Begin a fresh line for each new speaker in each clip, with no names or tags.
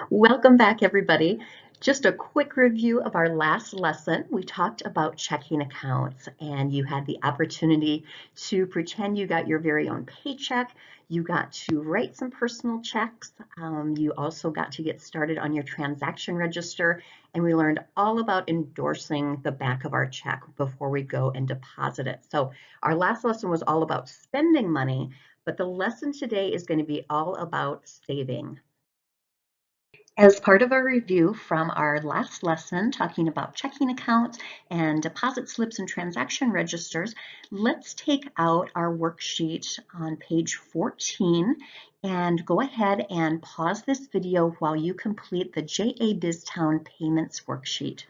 Welcome back, everybody. Just a quick review of our last lesson. We talked about checking accounts, and you had the opportunity to pretend you got your very own paycheck. You got to write some personal checks. You also got to get started on your transaction register, and we learned all about endorsing the back of our check before we go and deposit it. So our last lesson was all about spending money, but the lesson today is going to be all about saving. As part of our review from our last lesson, talking about checking accounts and deposit slips and transaction registers, let's take out our worksheet on page 14 and go ahead and pause this video while you complete the JA BizTown Payments worksheet.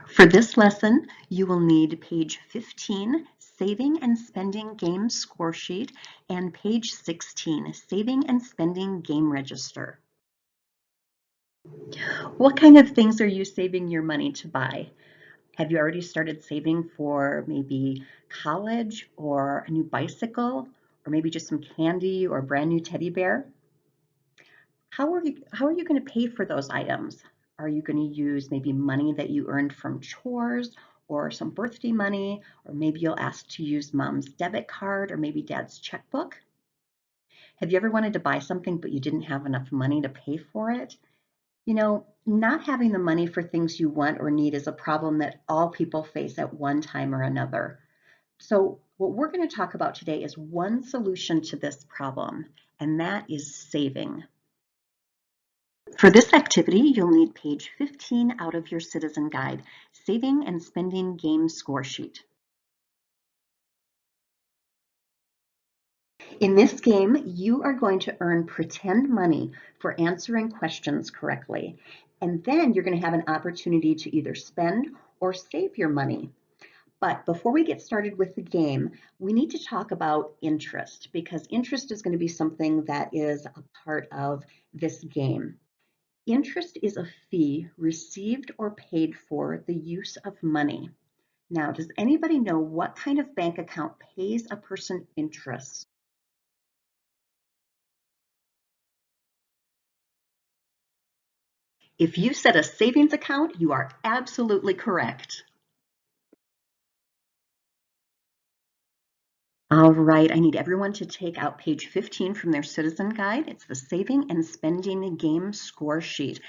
For this lesson, you will need page 15, Saving and Spending Game Score Sheet, and page 16, Saving and Spending Game Register. What kind of things are you saving your money to buy? Have you already started saving for maybe college or a new bicycle, or maybe just some candy or a brand new teddy bear? How are you going to pay for those items? Are you going to use maybe money that you earned from chores or some birthday money, or maybe you'll ask to use mom's debit card or maybe dad's checkbook? Have you ever wanted to buy something but you didn't have enough money to pay for it? You know, not having the money for things you want or need is a problem that all people face at one time or another. So what we're going to talk about today is one solution to this problem, and that is saving. For this activity, you'll need page 15 out of your Citizen Guide, Saving and Spending Game Score Sheet. In this game, you are going to earn pretend money for answering questions correctly. And then you're going to have an opportunity to either spend or save your money. But before we get started with the game, we need to talk about interest, because interest is going to be something that is a part of this game. Interest is a fee received or paid for the use of money. Now, does anybody know what kind of bank account pays a person interest? If you said a savings account, you are absolutely correct. All right, I need everyone to take out page 15 from their Citizen Guide. It's the Saving and Spending Game Score Sheet.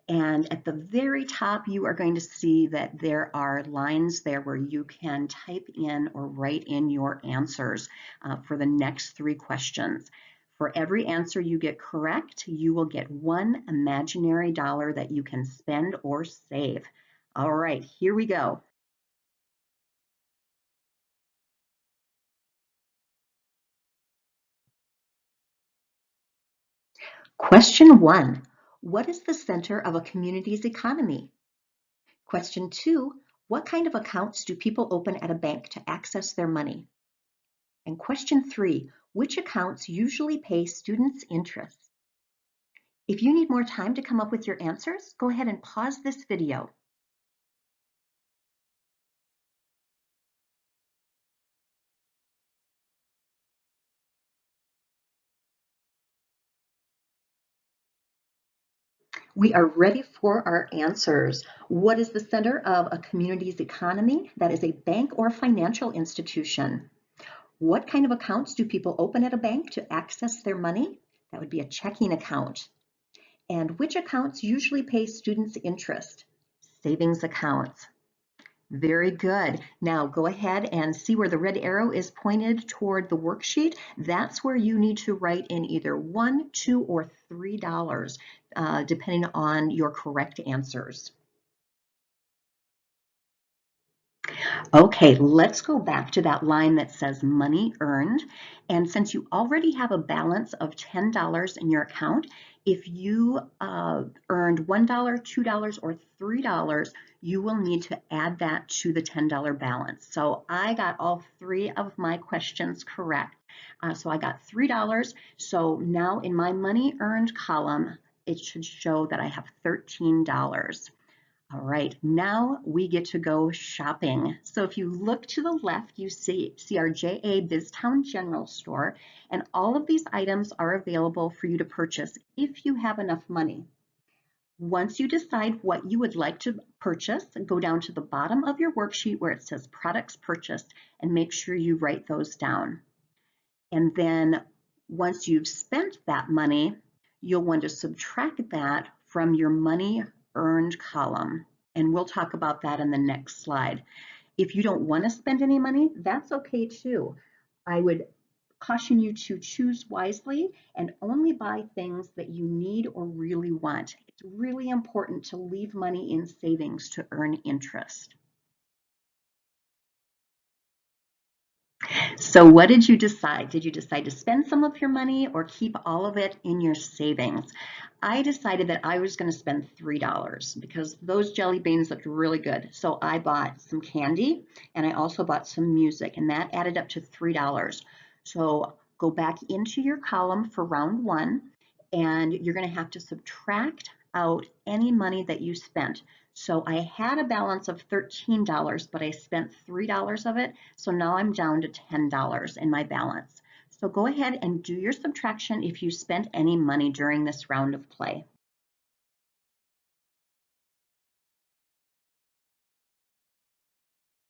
And at the very top, you are going to see that there are lines there where you can type in or write in your answers for the next 3 questions. For every answer you get correct, you will get one imaginary dollar that you can spend or save. All right, here we go. Question 1, what is the center of a community's economy? Question 2, what kind of accounts do people open at a bank to access their money? And question 3, which accounts usually pay students interest? If you need more time to come up with your answers, go ahead and pause this video. We are ready for our answers. What is the center of a community's economy? That is a bank or financial institution. What kind of accounts do people open at a bank to access their money? That would be a checking account. And which accounts usually pay students interest? Savings accounts. Very good. Now go ahead and see where the red arrow is pointed toward the worksheet. That's where you need to write in either $1, $2, or $3, depending on your correct answers. Okay, let's go back to that line that says money earned. And since you already have a balance of $10 in your account, if you earned $1, $2, or $3, you will need to add that to the $10 balance. So I got all 3 of my questions correct. So I got $3. So now in my money earned column, it should show that I have $13. All right, now we get to go shopping. So if you look to the left, you see our JA BizTown General Store, and all of these items are available for you to purchase if you have enough money. Once you decide what you would like to purchase, go down to the bottom of your worksheet where it says products purchased and make sure you write those down. And then once you've spent that money, you'll want to subtract that from your money earned column. And we'll talk about that in the next slide. If you don't want to spend any money, that's okay too. I would caution you to choose wisely and only buy things that you need or really want. It's really important to leave money in savings to earn interest. So what did you decide? Did you decide to spend some of your money or keep all of it in your savings? I decided that I was going to spend $3 because those jelly beans looked really good. So I bought some candy and I also bought some music, and that added up to $3. So go back into your column for round one and you're going to have to subtract out any money that you spent. So I had a balance of $13, but I spent $3 of it. So now I'm down to $10 in my balance. So go ahead and do your subtraction if you spent any money during this round of play.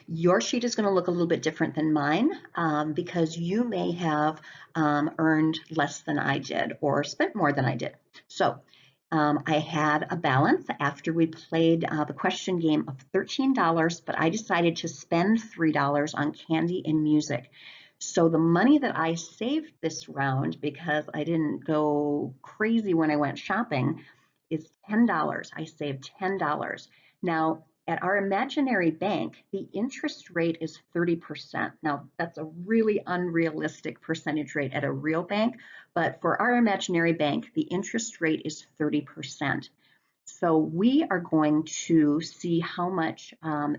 Your sheet is going to look a little bit different than mine because you may have earned less than I did or spent more than I did. So I had a balance after we played the question game of $13, but I decided to spend $3 on candy and music. So the money that I saved this round, because I didn't go crazy when I went shopping, is $10. I saved $10. Now, at our imaginary bank, the interest rate is 30%. Now, that's a really unrealistic percentage rate at a real bank, but for our imaginary bank, the interest rate is 30%. So we are going to see how much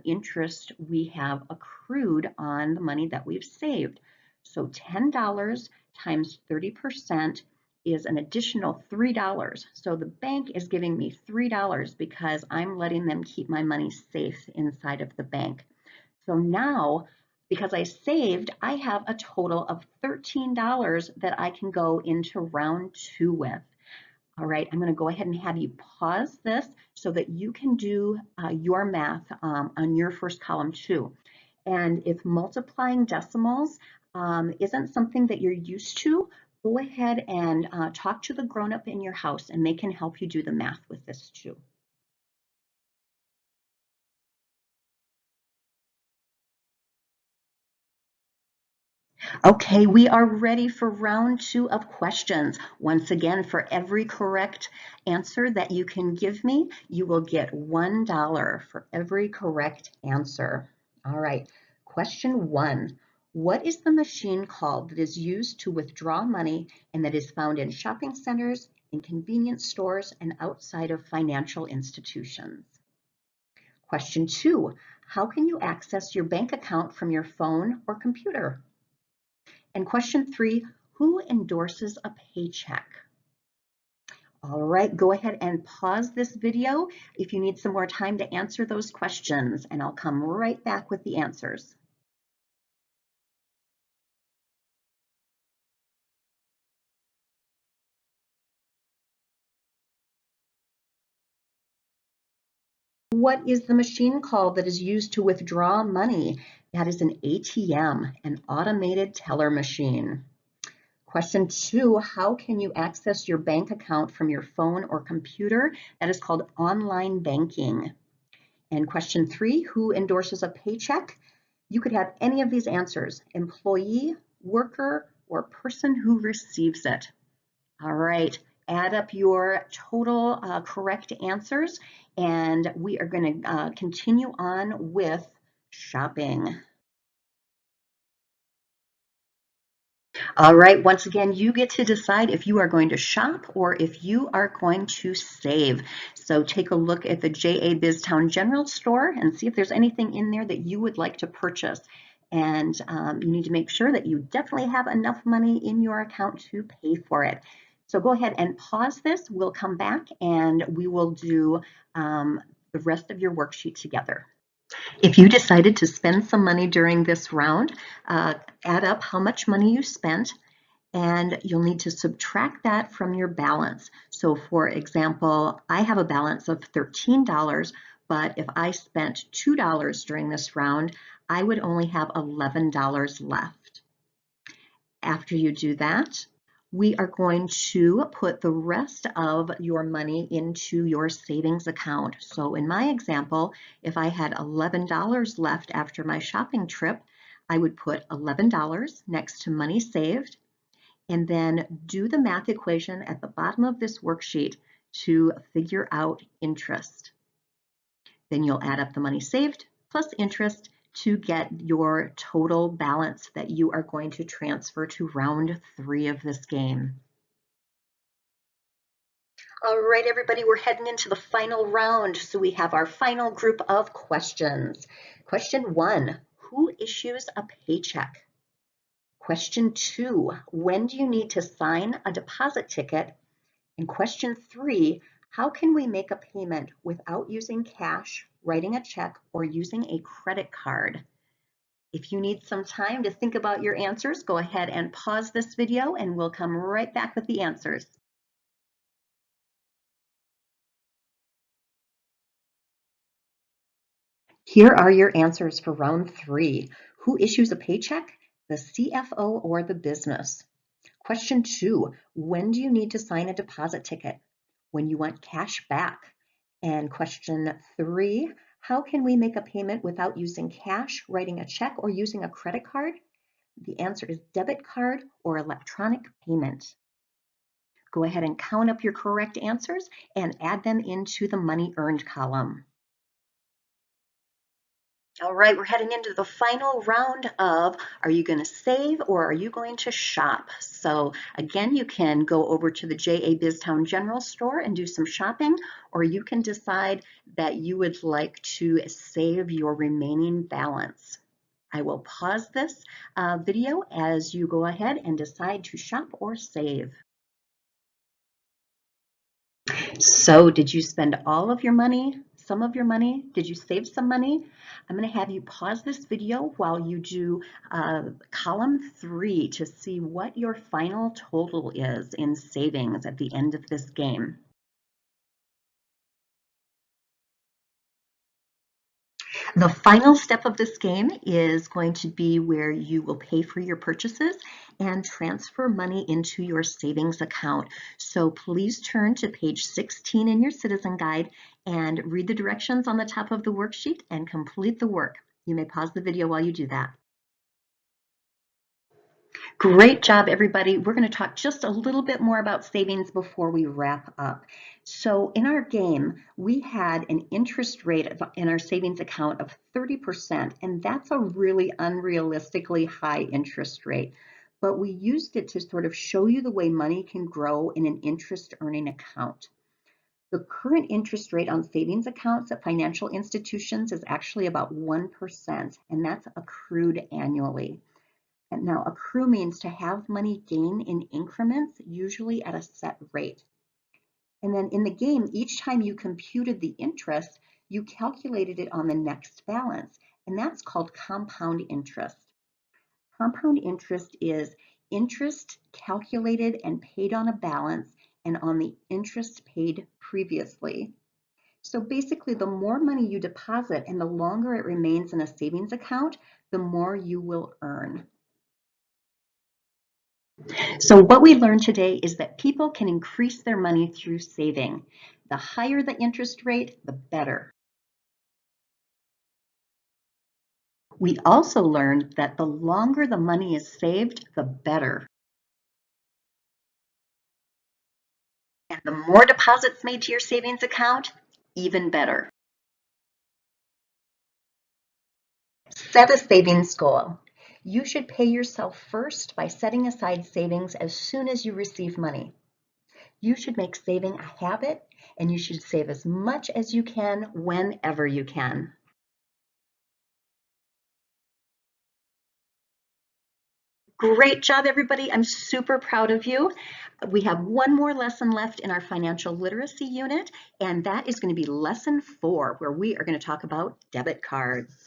interest we have accrued on the money that we've saved. So $10 times 30% is an additional $3. So the bank is giving me $3 because I'm letting them keep my money safe inside of the bank. So now, because I saved, I have a total of $13 that I can go into round two with. All right, I'm going to go ahead and have you pause this so that you can do your math on your first column too. And if multiplying decimals isn't something that you're used to, go ahead and talk to the grown-up in your house and they can help you do the math with this too. Okay, we are ready for round two of questions. Once again, for every correct answer that you can give me, you will get $1 for every correct answer. All right, question one. What is the machine called that is used to withdraw money and that is found in shopping centers, in convenience stores, and outside of financial institutions? Question two. How can you access your bank account from your phone or computer? And question three, who endorses a paycheck? All right, go ahead and pause this video if you need some more time to answer those questions, and I'll come right back with the answers. What is the machine called that is used to withdraw money? That is an ATM, an automated teller machine. Question two, how can you access your bank account from your phone or computer? That is called online banking. And question three, who endorses a paycheck? You could have any of these answers: employee, worker, or person who receives it. All right, add up your total correct answers, and we are going to continue on with shopping. All right, once again, you get to decide if you are going to shop or if you are going to save. So take a look at the JA BizTown General Store and see if there's anything in there that you would like to purchase. And you need to make sure that you definitely have enough money in your account to pay for it. So go ahead and pause this. We'll come back and we will do the rest of your worksheet together. If you decided to spend some money during this round, add up how much money you spent, and you'll need to subtract that from your balance. So for example, I have a balance of $13, but if I spent $2 during this round, I would only have $11 left. After you do that, we are going to put the rest of your money into your savings account. So in my example, if I had $11 left after my shopping trip, I would put $11 next to money saved, and then do the math equation at the bottom of this worksheet to figure out interest. Then you'll add up the money saved plus interest to get your total balance that you are going to transfer to round 3 of this game. All right, everybody, we're heading into the final round. So we have our final group of questions. Question 1, who issues a paycheck? Question 2, when do you need to sign a deposit ticket? And question 3, how can we make a payment without using cash, writing a check, or using a credit card? If you need some time to think about your answers, go ahead and pause this video and we'll come right back with the answers. Here are your answers for round 3. Who issues a paycheck? The CFO or the business? Question 2, when do you need to sign a deposit ticket? When you want cash back. And question 3, how can we make a payment without using cash, writing a check, or using a credit card? The answer is debit card or electronic payment. Go ahead and count up your correct answers and add them into the money earned column. All right, we're heading into the final round of, are you going to save or are you going to shop? So again, you can go over to the JA BizTown General Store and do some shopping, or you can decide that you would like to save your remaining balance. I will pause this video as you go ahead and decide to shop or save. So did you spend all of your money, some of your money? Did you save some money? I'm going to have you pause this video while you do column 3 to see what your final total is in savings at the end of this game. The final step of this game is going to be where you will pay for your purchases and transfer money into your savings account. So please turn to page 16 in your Citizen Guide and read the directions on the top of the worksheet and complete the work. You may pause the video while you do that. Great job, everybody. We're going to talk just a little bit more about savings before we wrap up. So in our game, we had an interest rate in our savings account of 30%, and that's a really unrealistically high interest rate. But we used it to sort of show you the way money can grow in an interest earning account. The current interest rate on savings accounts at financial institutions is actually about 1%, and that's accrued annually. And now accrue means to have money gain in increments, usually at a set rate. And then in the game, each time you computed the interest, you calculated it on the next balance, and that's called compound interest. Compound interest is interest calculated and paid on a balance and on the interest paid previously. So basically, the more money you deposit and the longer it remains in a savings account, the more you will earn. So what we learned today is that people can increase their money through saving. The higher the interest rate, the better. We also learned that the longer the money is saved, the better. And the more deposits made to your savings account, even better. Set a savings goal. You should pay yourself first by setting aside savings as soon as you receive money. You should make saving a habit, and you should save as much as you can whenever you can. Great job, everybody. I'm super proud of you. We have one more lesson left in our financial literacy unit, and that is going to be lesson 4, where we are going to talk about debit cards.